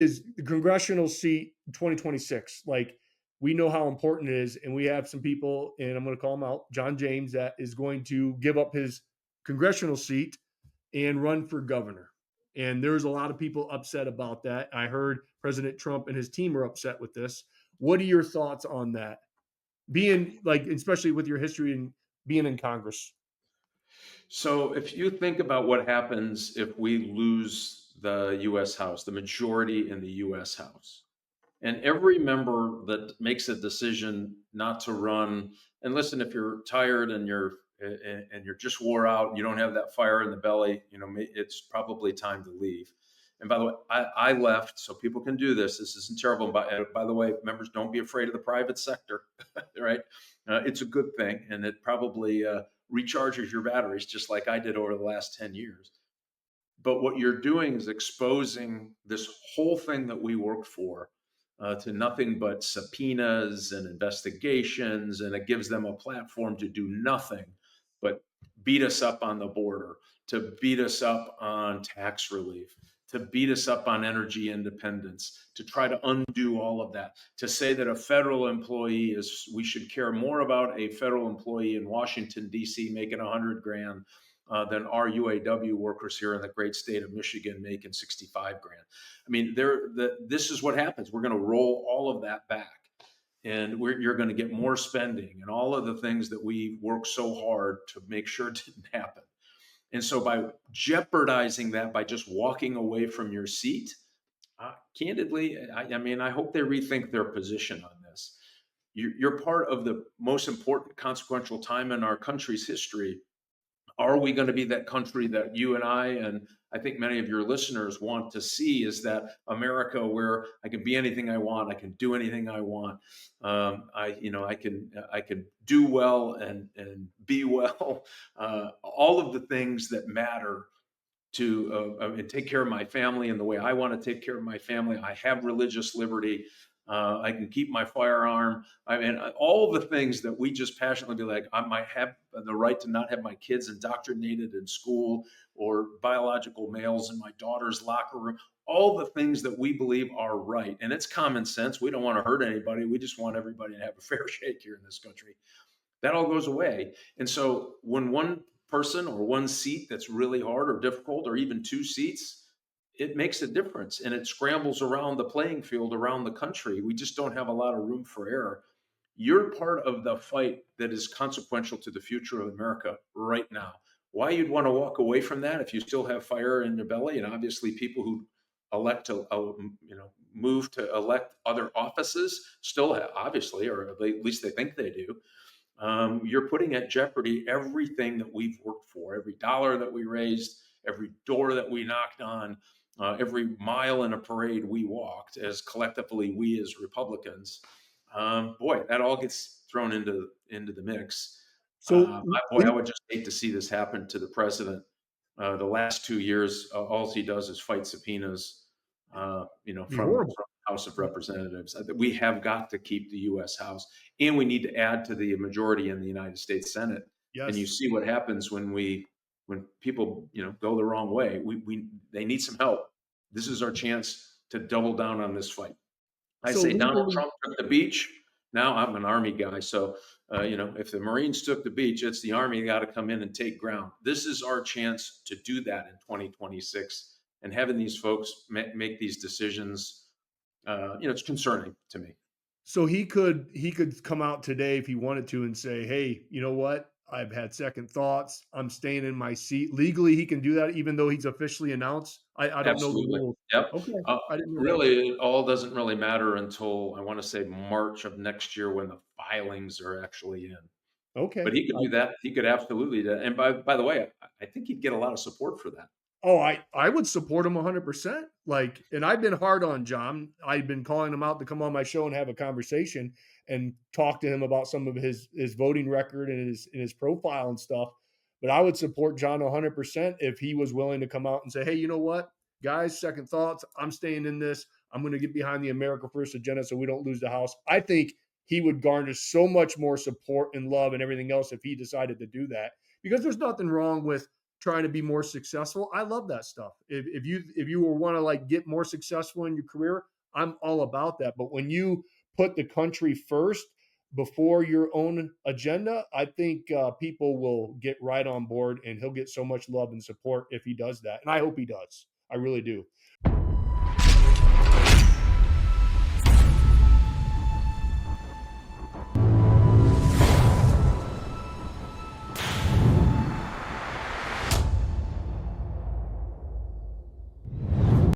is the congressional seat in 2026. Like, we know how important it is, and we have some people, and I'm going to call him out, John James, that is going to give up his congressional seat and run for governor. And there's a lot of people upset about that. I heard President Trump and his team are upset with this. What are your thoughts on that? Being like, especially with your history and being in Congress. So if you think about what happens if we lose the US House, the majority in the US House, and every member that makes a decision not to run, and listen, if you're tired and you're just wore out, and you don't have that fire in the belly, it's probably time to leave. And by the way, I left, so people can do this. This isn't terrible. By the way, members, don't be afraid of the private sector, right? It's a good thing, and it probably recharges your batteries, just like I did over the last 10 years. But what you're doing is exposing this whole thing that we worked for to nothing but subpoenas and investigations, and it gives them a platform to do nothing but beat us up on the border, to beat us up on tax relief, to beat us up on energy independence, to try to undo all of that, to say that a federal employee we should care more about a federal employee in Washington, D.C. making 100 grand than our UAW workers here in the great state of Michigan making 65 grand. I mean, this is what happens. We're going to roll all of that back, and you're going to get more spending and all of the things that we worked so hard to make sure didn't happen. And so by jeopardizing that, by just walking away from your seat, candidly, I mean, I hope they rethink their position on this. You're part of the most important consequential time in our country's history. Are we going to be that country that you and I think many of your listeners want to see? Is that America where I can be anything I want, I can do anything I want, I can do well and be well, all of the things that matter to and take care of my family in the way I want to take care of my family. I have religious liberty. I can keep my firearm. I mean, all the things that we just passionately be like, I might have the right to not have my kids indoctrinated in school or biological males in my daughter's locker room. All the things that we believe are right. And it's common sense. We don't want to hurt anybody. We just want everybody to have a fair shake here in this country. That all goes away. And so when one person or one seat that's really hard or difficult, or even two seats, it makes a difference and it scrambles around the playing field around the country. We just don't have a lot of room for error. You're part of the fight that is consequential to the future of America right now. Why you'd want to walk away from that if you still have fire in your belly, and obviously people who elect to move to elect other offices still have, obviously, or at least they think they do. You're putting at jeopardy everything that we've worked for, every dollar that we raised, every door that we knocked on, every mile in a parade we walked as collectively we as Republicans. Boy, that all gets thrown into the mix. So, I would just hate to see this happen to the president. The last 2 years, all he does is fight subpoenas, be from horrible. House of Representatives. We have got to keep the U.S. House, and we need to add to the majority in the United States Senate. And you Yes. see what happens when people go the wrong way. They need some help. This is our chance to double down on this fight. I So say Donald legally, Trump took the beach. Now I'm an Army guy, so if the Marines took the beach, it's the Army got to come in and take ground. This is our chance to do that in 2026, and having these folks make these decisions, it's concerning to me. so he could come out today if he wanted to and say, "Hey, you know what? I've had second thoughts. I'm staying in my seat." Legally, he can do that even though he's officially announced. I don't know the Absolutely. rules. Yep. Okay, I didn't know that. Really, it all doesn't really matter until I want to say March of next year when the filings are actually in. But Okay. he could do that. He could absolutely do that. And by the way, I think he'd get a lot of support for that. Oh, I would support him 100%. Like, and I've been hard on John. I've been calling him out to come on my show and have a conversation and talk to him about some of his voting record and his profile and stuff. But I would support John 100% if he was willing to come out and say, "Hey, you know what, guys? Second thoughts. I'm staying in this. I'm going to get behind the America First agenda so we don't lose the House." I think he would garner so much more support and love and everything else if he decided to do that, because there's nothing wrong with trying to be more successful. I love that stuff. If you want to like get more successful in your career, I'm all about that. But when you put the country first before your own agenda, I think people will get right on board, and he'll get so much love and support if he does that. And I hope he does. I really do.